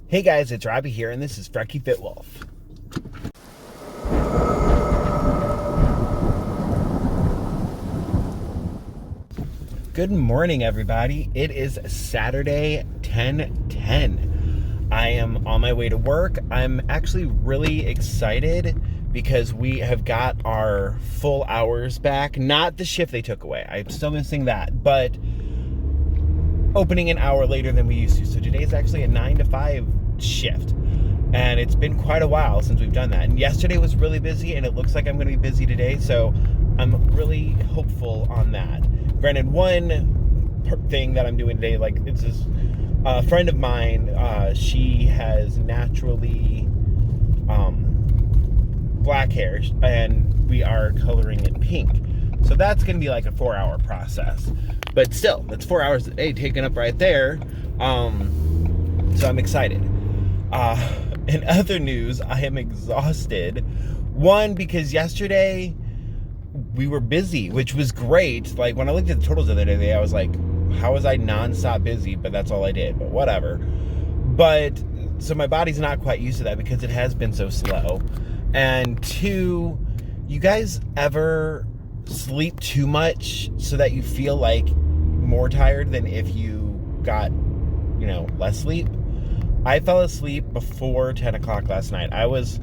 Hey guys, it's Robbie here, and this is FrekiFitWolf. Good morning, everybody. It is Saturday, 10/10. I am on my way to work. I'm actually really excited because we have got our full hours back. Not the shift they took away. I'm still missing that, but opening an hour later than we used to. So today's actually a 9 to 5 shift. And it's been quite a while since we've done that. And yesterday was really busy, and it looks like I'm going to be busy today. So I'm really hopeful on that. Granted, one thing that I'm doing today, like it's this friend of mine, she has naturally black hair, and we are coloring it pink. So that's going to be like a 4-hour process. But still, that's 4 hours a day taken up right there. So I'm excited. In other news, I am exhausted. One, because yesterday we were busy, which was great. Like when I looked at the totals the other day, I was like, how was I nonstop busy? But that's all I did, but whatever. But so my body's not quite used to that because it has been so slow. And two, you guys ever sleep too much so that you feel like more tired than if you got, less sleep? I fell asleep before 10 o'clock last night. I was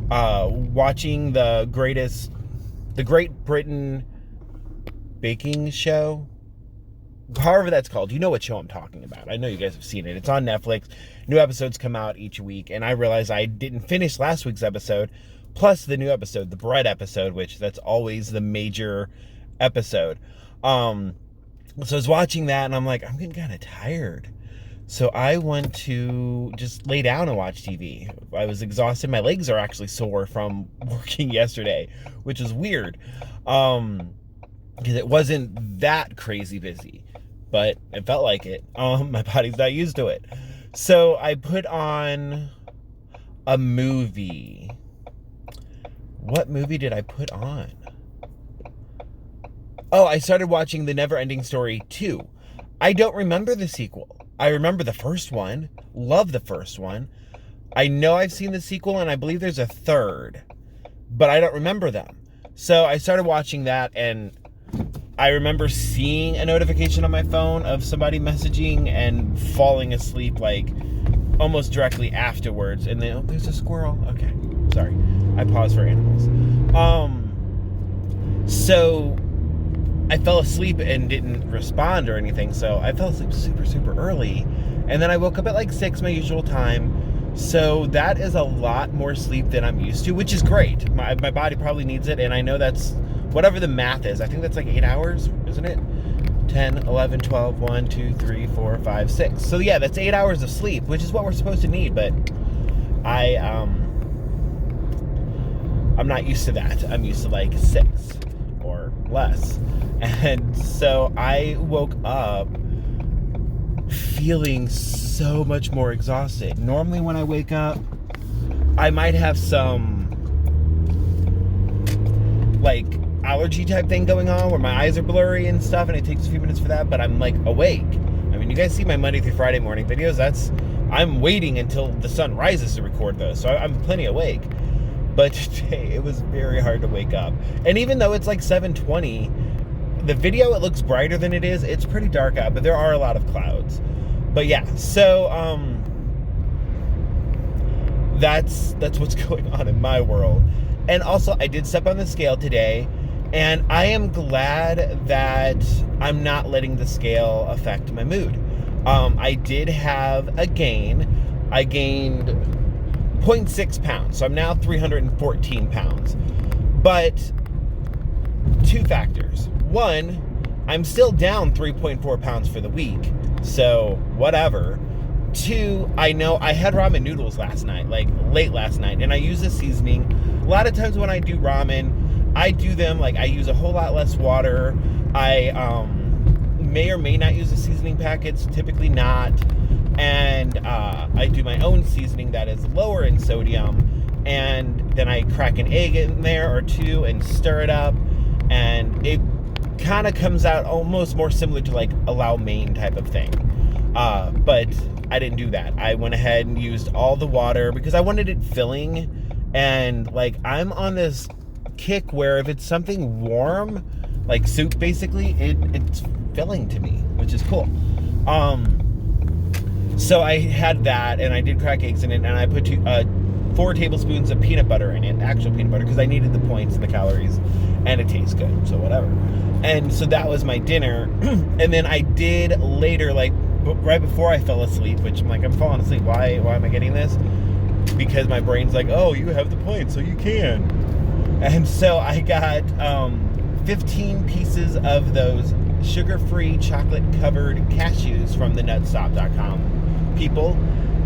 watching the Great Britain baking show, however that's called. You know what show I'm talking about. I know you guys have seen it. It's on Netflix. New episodes come out each week, and I realized I didn't finish last week's episode, plus the new episode, the bread episode, which that's always the major episode. So I was watching that, and I'm like, I'm getting kind of tired. So I went to just lay down and watch TV. I was exhausted. My legs are actually sore from working yesterday, which is weird. Because it wasn't that crazy busy, but it felt like it. My body's not used to it. So I put on a movie. What movie did I put on? Oh, I started watching The Never-Ending Story 2. I don't remember the sequel. I remember the first one. Love the first one. I know I've seen the sequel, and I believe there's a third, but I don't remember them. So I started watching that, and I remember seeing a notification on my phone of somebody messaging and falling asleep like almost directly afterwards. And then, there's a squirrel. Okay, sorry. I pause for animals. So I fell asleep and didn't respond or anything, so I fell asleep super, super early. And then I woke up at like 6, my usual time. So that is a lot more sleep than I'm used to, which is great. My body probably needs it, and I know that's whatever the math is. I think that's like 8 hours, isn't it? 10, 11, 12, 1, 2, 3, 4, 5, 6. So yeah, that's 8 hours of sleep, which is what we're supposed to need, but I'm not used to that. I'm used to like 6 or less. And so I woke up feeling so much more exhausted. Normally when I wake up, I might have some like allergy type thing going on where my eyes are blurry and stuff, and it takes a few minutes for that, but I'm like awake. I mean, you guys see my Monday through Friday morning videos. I'm waiting until the sun rises to record those, so I'm plenty awake. But today it was very hard to wake up. And even though it's like 7:20, the video, it looks brighter than it is. It's pretty dark out, but there are a lot of clouds. But yeah, so that's what's going on in my world. And also, I did step on the scale today, and I am glad that I'm not letting the scale affect my mood. I did have a gain. I gained 0.6 pounds, so I'm now 314 pounds. But 2 factors. One, I'm still down 3.4 pounds for the week, so whatever. 2, I know I had ramen noodles last night, like late last night, and I use a seasoning. A lot of times when I do ramen, I do them like I use a whole lot less water. I may or may not use the seasoning packets, typically not. And I do my own seasoning that is lower in sodium, and then I crack an egg in there or 2 and stir it up, and it kind of comes out almost more similar to like a lo mein type of thing. But I didn't do that. I went ahead and used all the water because I wanted it filling, and like I'm on this kick where if it's something warm, like soup basically, it's filling to me, which is cool. So I had that, and I did crack eggs in it, and I put 4 tablespoons of peanut butter in it, actual peanut butter, because I needed the points and the calories, and it tastes good, so whatever. And so that was my dinner. And then I did later, like right before I fell asleep, which I'm like, I'm falling asleep, why am I getting this? Because my brain's like, oh, you have the points, so you can. And so I got 15 pieces of those sugar-free chocolate-covered cashews from the nutstop.com people,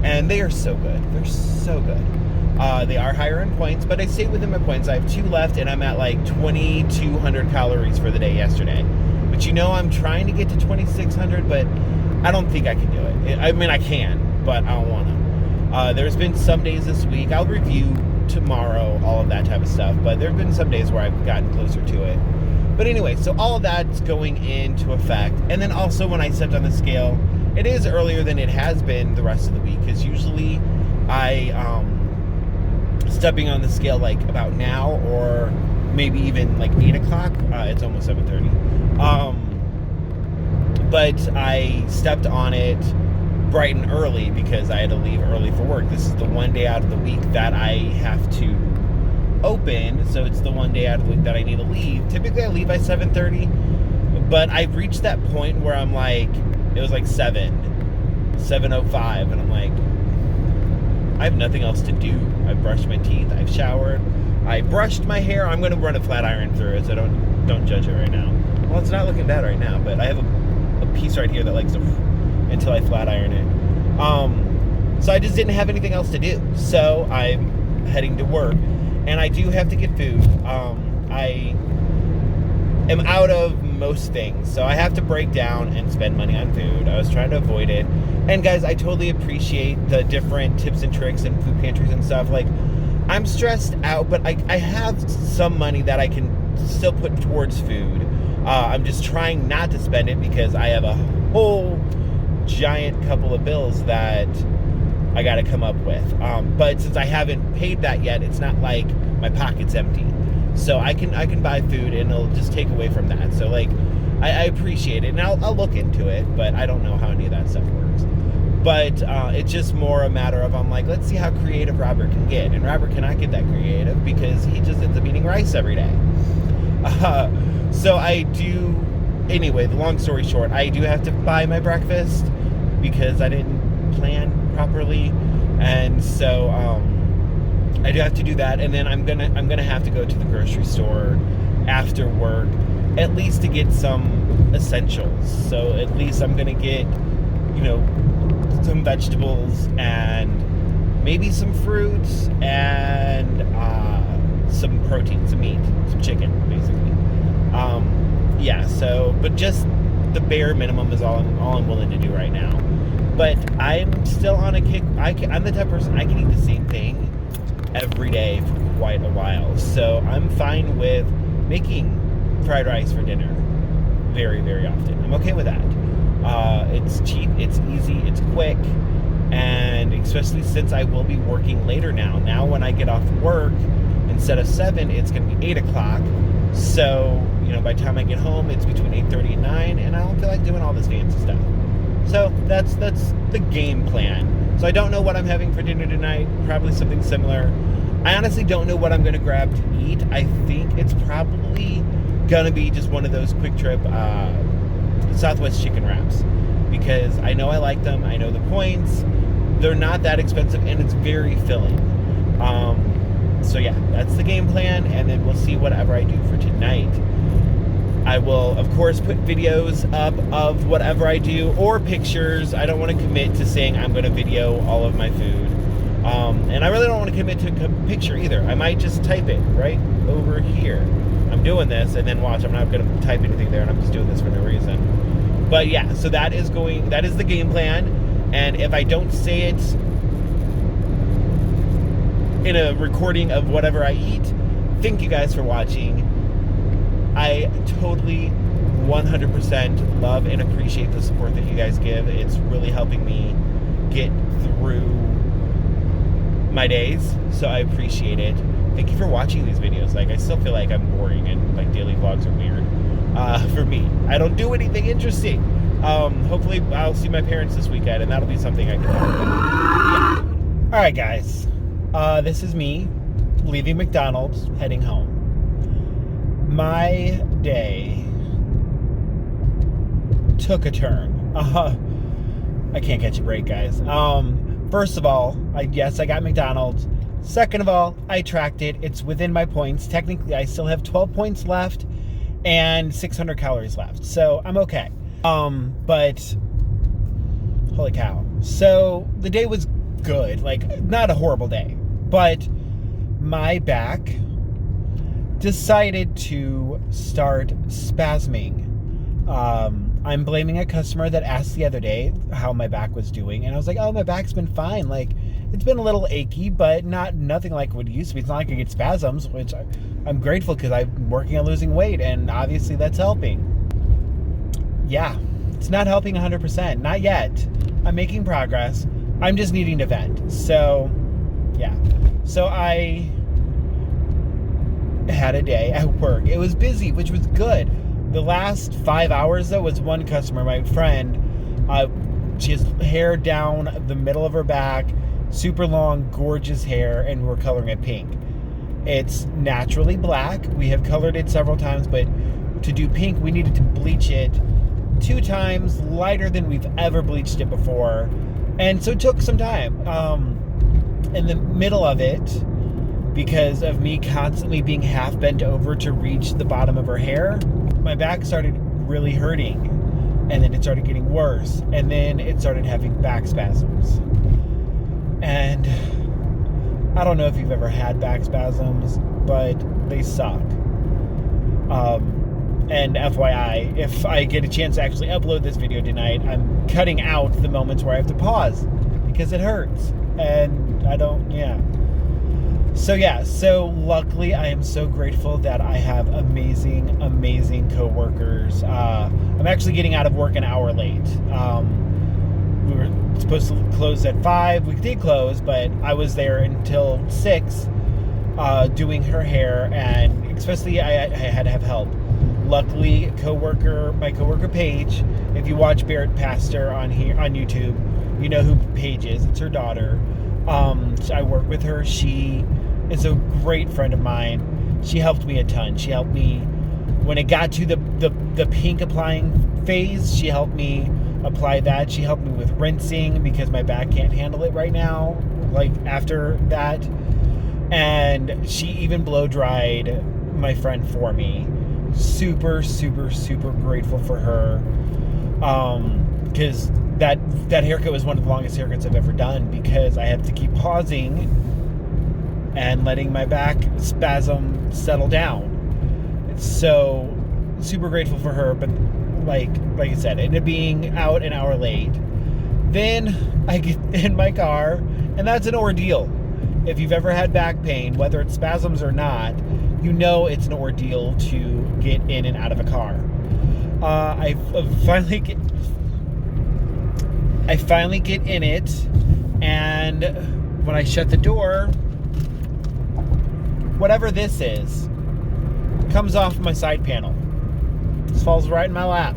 and they are so good. They're so good. They are higher in points, but I stay within my points. I have 2 left, and I'm at like 2,200 calories for the day yesterday. But I'm trying to get to 2,600, but I don't think I can do it. I mean, I can, but I don't want to. There's been some days this week, I'll review tomorrow, all of that type of stuff, but there have been some days where I've gotten closer to it. But anyway, so all of that's going into effect. And then also when I stepped on the scale, it is earlier than it has been the rest of the week, because usually I stepping on the scale like about now, or maybe even like 8 o'clock. It's almost 7:30. But I stepped on it bright and early because I had to leave early for work. This is the one day out of the week that I have to open, so it's the one day out of the week that I need to leave. Typically I leave by 7:30, but I reached that point where I'm like, it was like 7:05, and I'm like, I have nothing else to do. I've brushed my teeth, I've showered, I brushed my hair. I'm going to run a flat iron through it, so don't judge it right now. Well, it's not looking bad right now, but I have a piece right here that likes to until I flat iron it. So I just didn't have anything else to do, so I'm heading to work, and I do have to get food. I am out of most things, so I have to break down and spend money on food. I was trying to avoid it, and guys, I totally appreciate the different tips and tricks and food pantries and stuff. Like, I'm stressed out, but I have some money that I can still put towards food. I'm just trying not to spend it because I have a whole giant couple of bills that I got to come up with. But since I haven't paid that yet, it's not like my pocket's empty. So I can buy food, and it'll just take away from that. So like, I appreciate it, and I'll look into it, but I don't know how any of that stuff works. But it's just more a matter of, I'm like, let's see how creative Robert can get. And Robert cannot get that creative because he just ends up eating rice every day. So I do, anyway, the long story short, I do have to buy my breakfast because I didn't plan properly. And so I do have to do that. And then I'm gonna have to go to the grocery store after work, at least to get some essentials. So at least I'm gonna get, some vegetables and maybe some fruits and some protein, some meat, some chicken, basically. But just the bare minimum is all I'm willing to do right now. But I'm still on a kick. I'm the type of person, I can eat the same thing every day for quite a while. So I'm fine with making fried rice for dinner very, very often. I'm okay with that. It's cheap, it's easy, it's quick, and especially since I will be working later now. Now when I get off work, instead of 7, it's going to be 8 o'clock. So, by the time I get home, it's between 8:30 and 9, and I don't feel like doing all this fancy stuff. So that's the game plan. So I don't know what I'm having for dinner tonight. Probably something similar. I honestly don't know what I'm going to grab to eat. I think it's probably going to be just one of those quick trip Southwest chicken wraps, because I know I like them. I know the points. They're not that expensive, and it's very filling. So yeah, that's the game plan, and then we'll see whatever I do for tonight. I will, of course, put videos up of whatever I do, or pictures. I don't want to commit to saying I'm going to video all of my food. And I really don't want to commit to a picture either. I might just type it right over here. I'm doing this, and then watch, I'm not going to type anything there, and I'm just doing this for no reason. But yeah, so that is the game plan. And if I don't say it in a recording of whatever I eat, thank you guys for watching. I totally 100% love and appreciate the support that you guys give. It's really helping me get through my days, so I appreciate it. Thank you for watching these videos. Like, I still feel like I'm boring and like daily vlogs are weird for me. I don't do anything interesting. Hopefully I'll see my parents this weekend, and that'll be something I can do. Yeah. All right, guys. This is me leaving McDonald's, heading home. My day took a turn. I can't catch a break, guys. First of all, I got McDonald's. Second of all, I tracked it. It's within my points. Technically, I still have 12 points left and 600 calories left. So I'm okay. But holy cow. So the day was good. Like, not a horrible day. But my back decided to start spasming. I'm blaming a customer that asked the other day how my back was doing, and I was like, oh, my back's been fine. Like, it's been a little achy, but nothing like what it used to be. It's not like I get spasms, which I'm grateful because I'm working on losing weight, and obviously that's helping. Yeah, it's not helping 100%. Not yet. I'm making progress. I'm just needing to vent. So, yeah. So I had a day at work. It was busy, which was good. The last 5 hours, though, was one customer, my friend. She has hair down the middle of her back, super long, gorgeous hair, and we're coloring it pink. It's naturally black. We have colored it several times, but to do pink, we needed to bleach it 2 times, lighter than we've ever bleached it before. And so it took some time. In the middle of it, because of me constantly being half bent over to reach the bottom of her hair, my back started really hurting, and then it started getting worse, and then it started having back spasms. And I don't know if you've ever had back spasms, but they suck. And FYI, if I get a chance to actually upload this video tonight, I'm cutting out the moments where I have to pause because it hurts, and I don't, yeah. So luckily I am so grateful that I have amazing coworkers. I'm actually getting out of work an hour late. We were supposed to close at 5. We did close, but I was there until 6 doing her hair, and especially I had to have help. Luckily, my coworker Paige, if you watch Barrett Pastor on YouTube, you know who Paige is. It's her daughter. I work with her. She is a great friend of mine. She helped me a ton. She helped me when it got to the pink applying phase. She helped me apply that. She helped me with rinsing because my back can't handle it right now, like after that. And she even blow dried my friend for me. Super grateful for her. Because that haircut was one of the longest haircuts I've ever done, because I had to keep pausing and letting my back spasm settle down. So super grateful for her, but like I said, it ended up being out an hour late. Then I get in my car, and that's an ordeal. If you've ever had back pain, whether it's spasms or not, you know it's an ordeal to get in and out of a car. I finally get in it, and when I shut the door, whatever this is comes off my side panel. This falls right in my lap.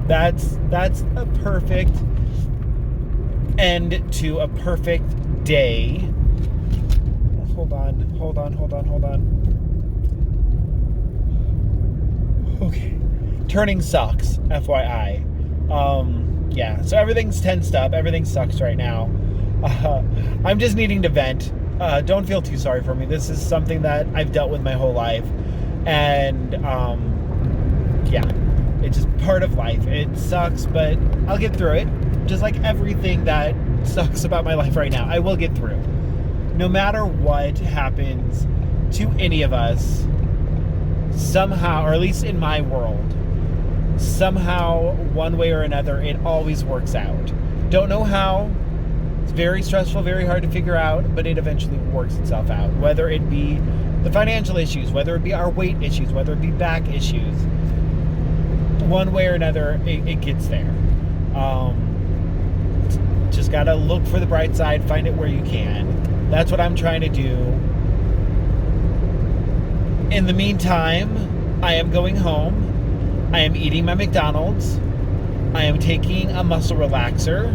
That's a perfect end to a perfect day. Hold on. Okay. Turning sucks, FYI. Yeah, so everything's tensed up. Everything sucks right now. I'm just needing to vent. Don't feel too sorry for me. This is something that I've dealt with my whole life. And, yeah, it's just part of life. It sucks, but I'll get through it. Just like everything that sucks about my life right now, I will get through. No matter what happens to any of us, somehow, or at least in my world, somehow, one way or another, it always works out. Don't know how. It's very stressful, very hard to figure out, but it eventually works itself out. Whether it be the financial issues, whether it be our weight issues, whether it be back issues, one way or another, it gets there. Just gotta look for the bright side, find it where you can. That's what I'm trying to do. In the meantime, I am going home. I am eating my McDonald's. I am taking a muscle relaxer.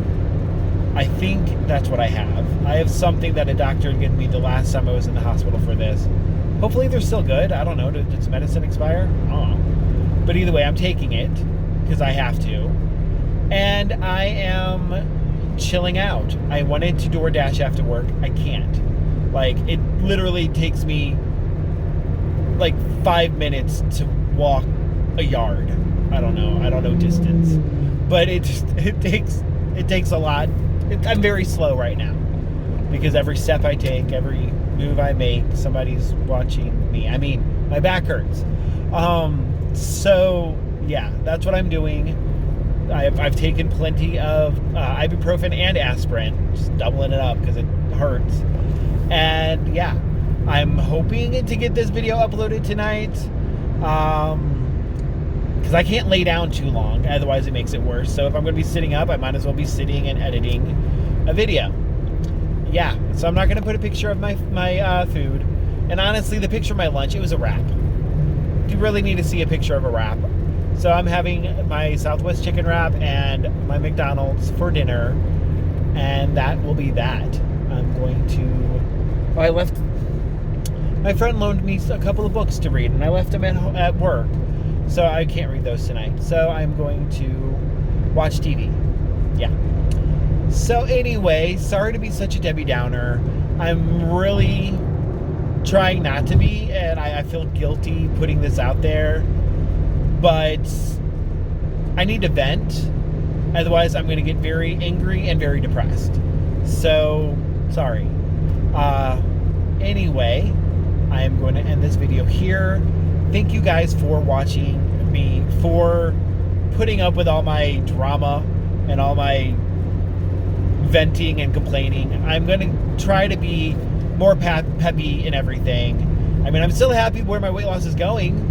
I think that's what I have. I have something that a doctor had given me the last time I was in the hospital for this. Hopefully they're still good. I don't know. Does medicine expire? I don't know. But either way, I'm taking it because I have to. And I am chilling out. I wanted to DoorDash after work. I can't. Like, it literally takes me like 5 minutes to walk a yard. I don't know distance. But it takes a lot. I'm very slow right now because every step I take, every move I make, somebody's watching me. I mean, my back hurts. So yeah, that's what I'm doing. I've taken plenty of ibuprofen and aspirin, just doubling it up because it hurts. And yeah, I'm hoping to get this video uploaded tonight. Because I can't lay down too long, otherwise it makes it worse. So if I'm going to be sitting up, I might as well be sitting and editing a video. Yeah, so I'm not going to put a picture of my food. And honestly, the picture of my lunch, it was a wrap. You really need to see a picture of a wrap. So I'm having my Southwest chicken wrap and my McDonald's for dinner. And that will be that. I'm going to... Oh, I left... My friend loaned me a couple of books to read, and I left them at work. So I can't read those tonight. So I'm going to watch TV. Yeah. So anyway, sorry to be such a Debbie Downer. I'm really trying not to be, and I feel guilty putting this out there. But I need to vent. Otherwise, I'm going to get very angry and very depressed. So, sorry. Anyway, I am going to end this video here. Thank you guys for watching me, for putting up with all my drama and all my venting and complaining. I'm going to try to be more peppy in everything. I mean, I'm still happy where my weight loss is going,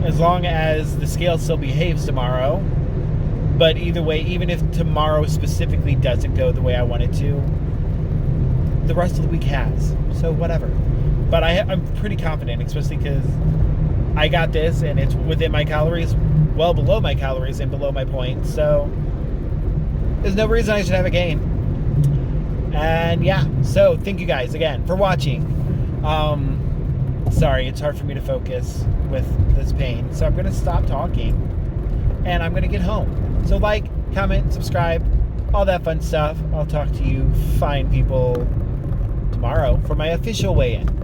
as long as the scale still behaves tomorrow. But either way, even if tomorrow specifically doesn't go the way I want it to, the rest of the week has. So whatever. But I'm pretty confident, especially because I got this and it's within my calories, well below my calories and below my points. So there's no reason I should have a gain. And yeah, so thank you guys again for watching. Sorry, it's hard for me to focus with this pain. So I'm going to stop talking and I'm going to get home. So like, comment, subscribe, all that fun stuff. I'll talk to you fine people tomorrow for my official weigh-in.